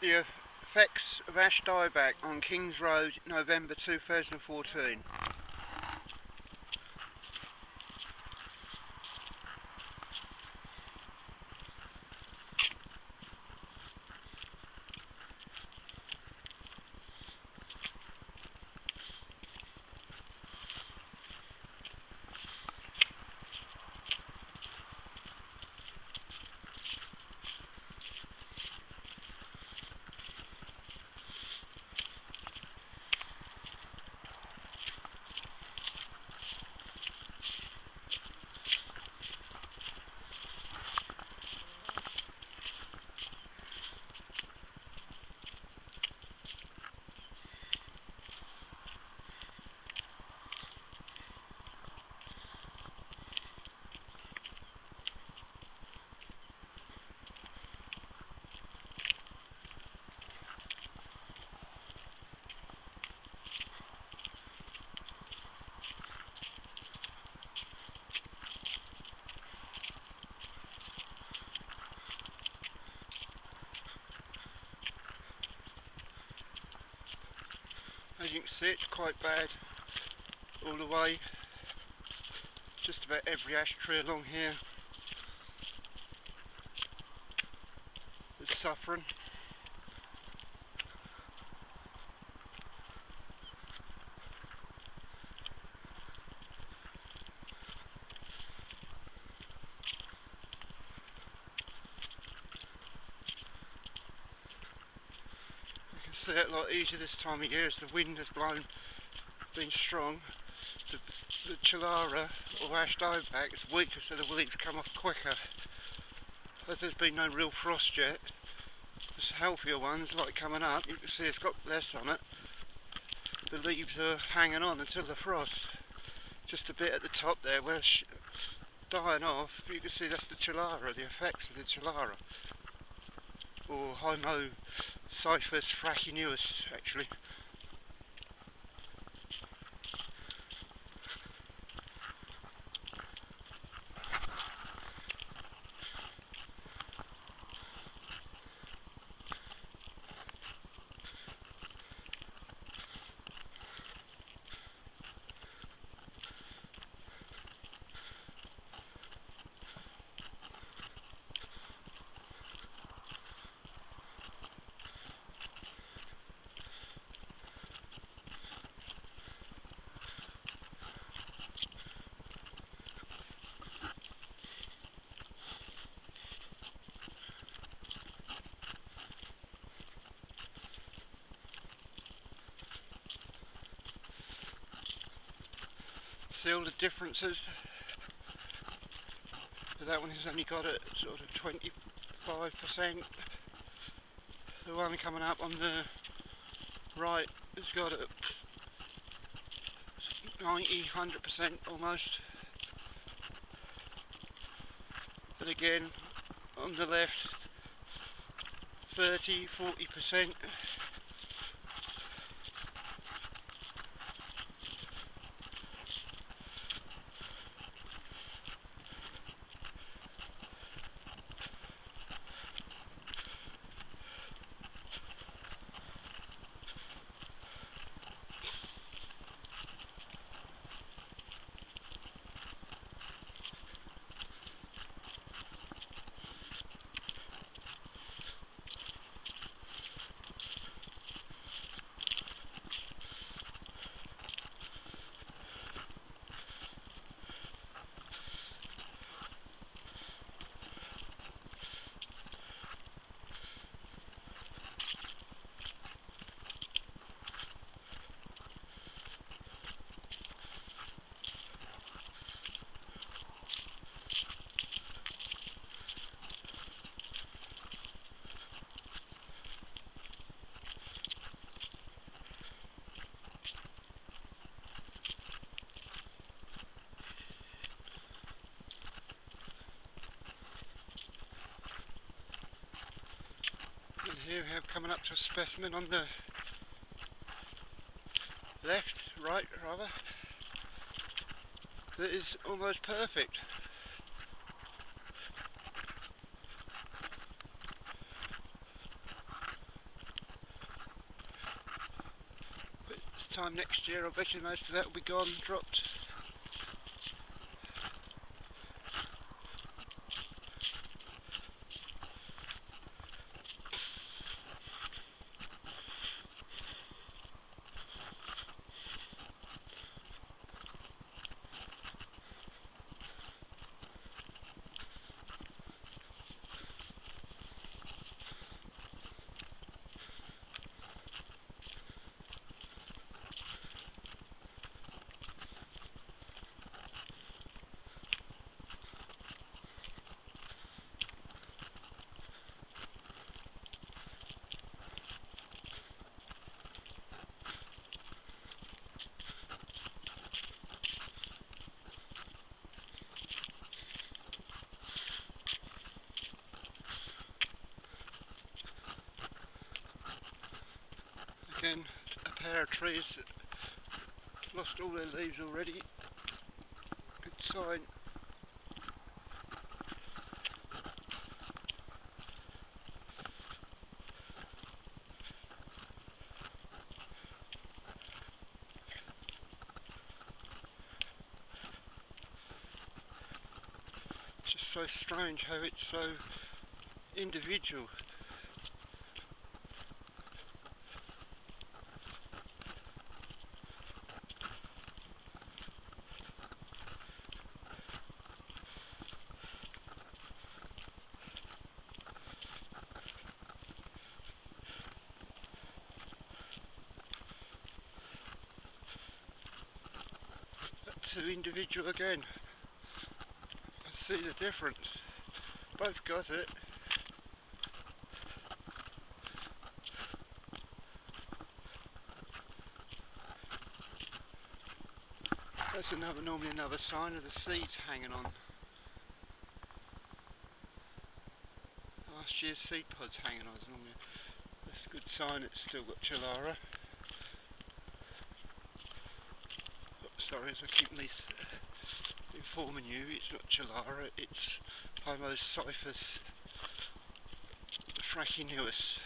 The effects of ash dieback on Kings Road, November 2014. As you can see, it's quite bad all the way. Just about every ash tree along here is suffering. You can see it a lot easier this time of year as the wind has been strong. The Chalara or ash dieback is weaker, so the leaves come off quicker. As there's been no real frost yet, the healthier ones like coming up, you can see it's got less on it. The leaves are hanging on until the frost. Just a bit at the top there where it's dying off, you can see that's the Chalara, the effects of the Chalara. Or Hymenoscyphus Fraxineus actually. See all the differences? So that one has only got it sort of 25%. The one coming up on the right has got it 90–100% almost. But again, on the left, 30–40%. Here we have coming up to a specimen on the right rather, that is almost perfect. time next year I bet you most of that will be gone, dropped. Again, a pair of trees that lost all their leaves already. Good sign. It's just so strange how it's so individual. Too individual again. I see the difference. Both got it. That's normally another sign of the seeds hanging on. Last year's seed pods hanging on. That's a good sign it's still got Chilara. Sorry, as I keep informing you, it's not Chilara, it's Hymenoscyphus Fraxineus.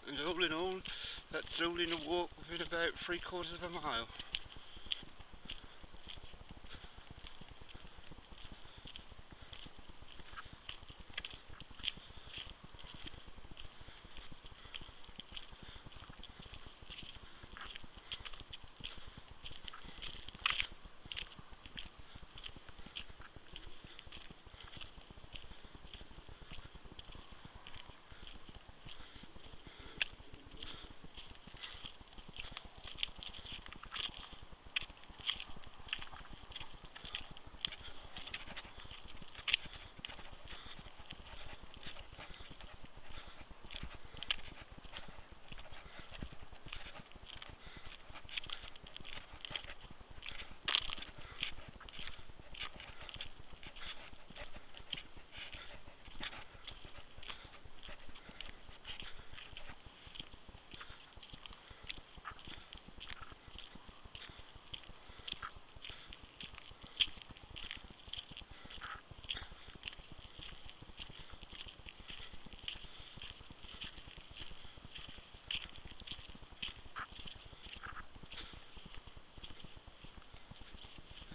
And all in all, that's all in a walk within about 3/4 of a mile.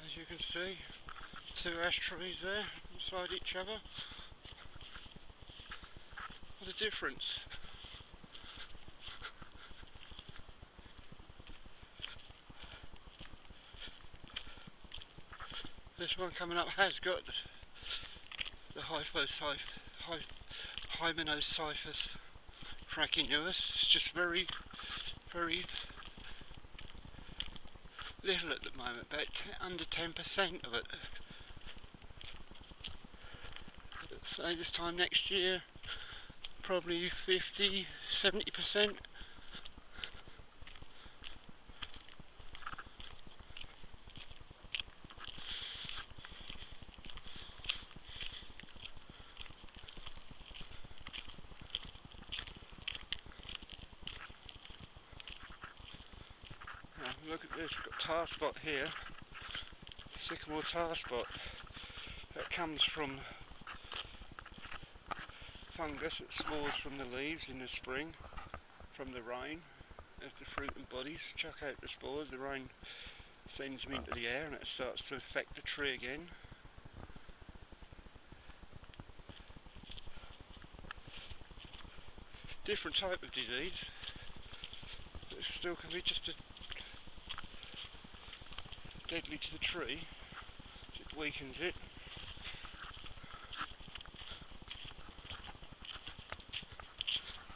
As you can see, 2 ash trees there beside each other. What a difference. This one coming up has got the Hymenoscyphus Fraxineus. It's just very little at the moment, about under 10% of it. So this time next year, probably 50-70%. is we've got tar spot here, sycamore tar spot. That comes from fungus that spores from the leaves in the spring, from the rain. As the fruit and bodies chuck out the spores, the rain sends them into the air and it starts to affect the tree again. Different type of disease, but it still can be just as deadly to the tree as it weakens it.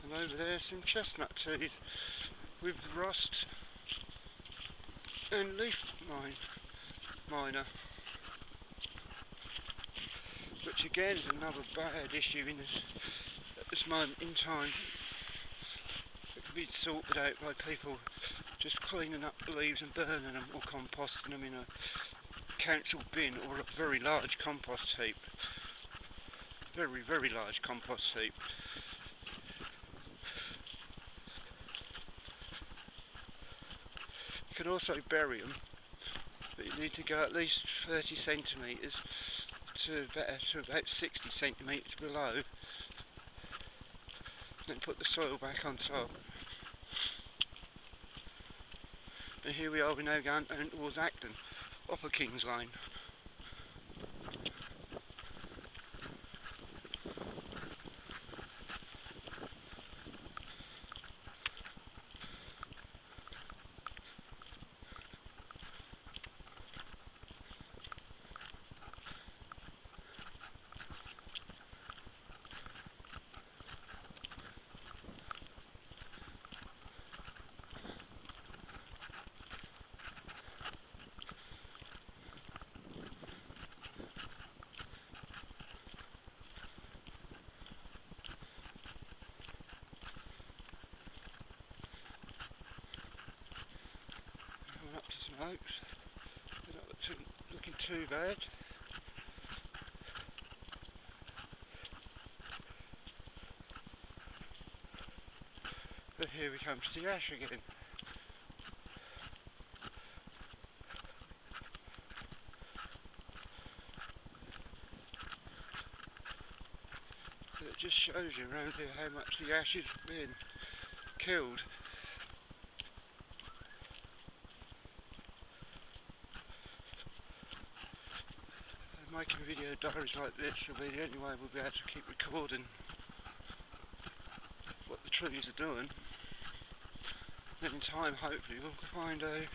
And over there some chestnut trees with rust and leaf miner, which again is another bad issue at this moment in time. It can be sorted out by people just cleaning up the leaves and burning them or composting them in a council bin or a very large compost heap. Very large compost heap. You can also bury them, but you need to go at least 30 centimetres to about 60 centimetres below, then put the soil back on top. And here we are, we're now going down towards Acton, off of Kings Lane. Up to some oaks, they're not looking too bad. But here we come to the ash again. So it just shows you around here how much the ash is being killed. Making video diaries like this will be the only way we'll be able to keep recording what the trees are doing. Then in time hopefully we'll find a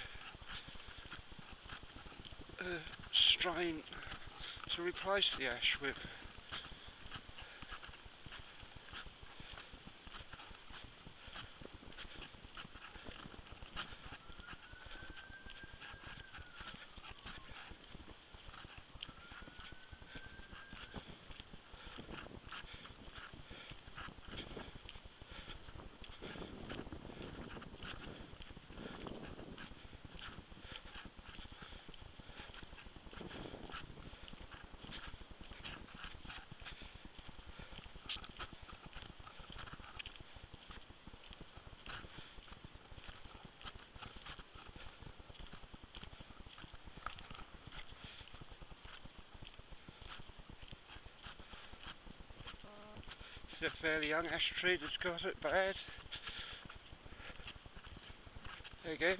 strain to replace the ash with. It's a fairly young ash tree that's got it bad. Again.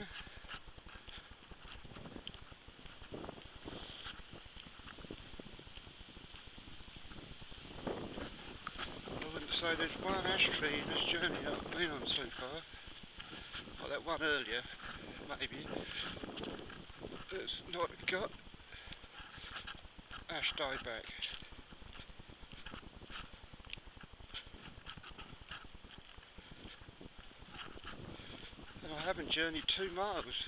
I wouldn't say there's one ash tree in this journey I've been on so far. Like that one earlier, maybe. That's not got ash dieback. And I haven't journeyed 2 miles.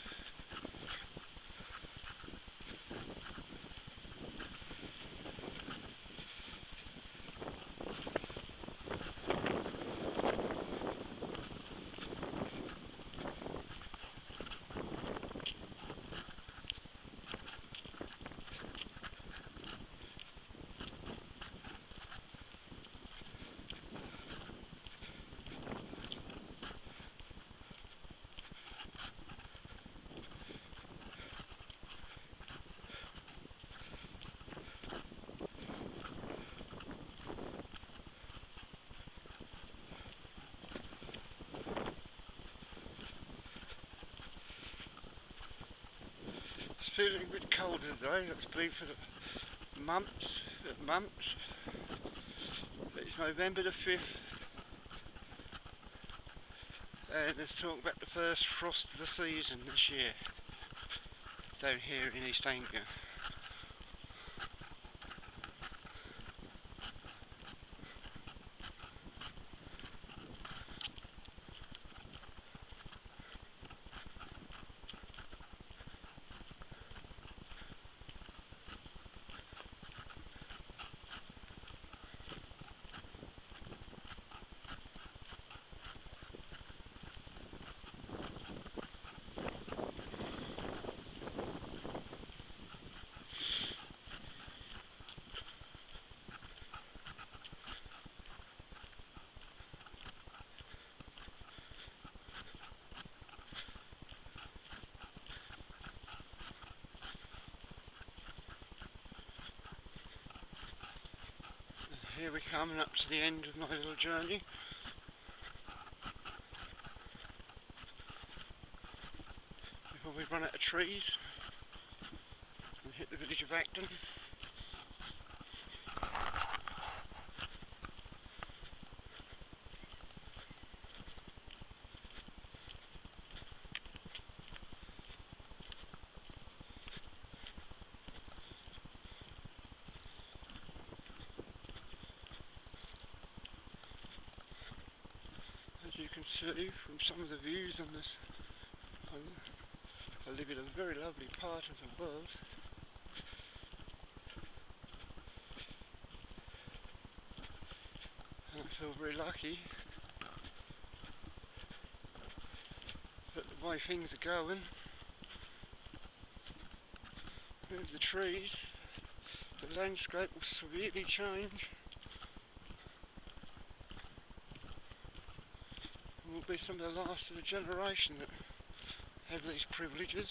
feeling a bit colder today. It's been for the months. It's November the 5th, and let's talk about the first frost of the season this year down here in East Anglia. Here we're coming up to the end of my little journey. Before we run out of trees and hit the village of Acton. As you can see from some of the views on this, I live in a very lovely part of the world. And I feel very lucky that the way things are going, with the trees, the landscape will severely change. Will be some of the last of the generation that have these privileges.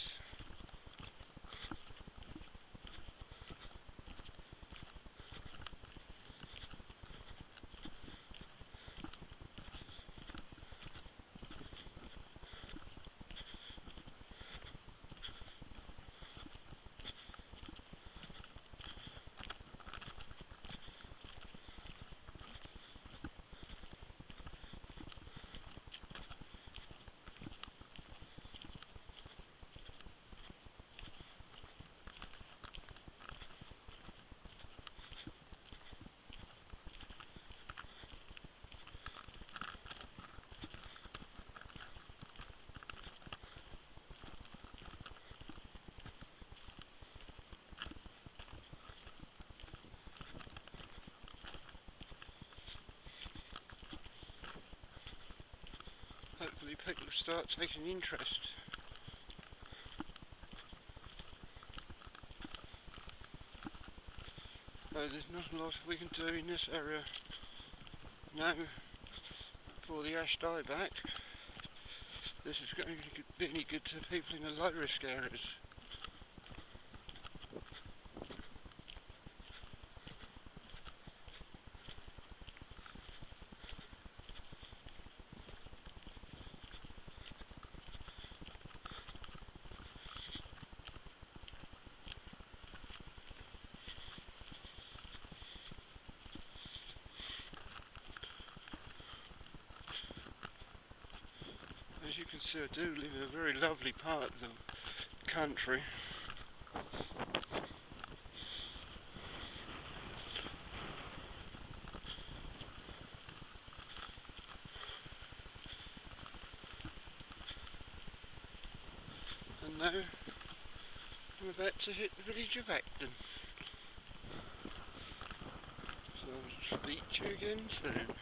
Hopefully people will start taking interest. So there's not a lot we can do in this area now for the ash dieback. This is going to be any good to people in the low risk areas. As you can see, I do live in a very lovely part of the country. And now I'm about to hit the village of Acton. So I'll speak to you again soon.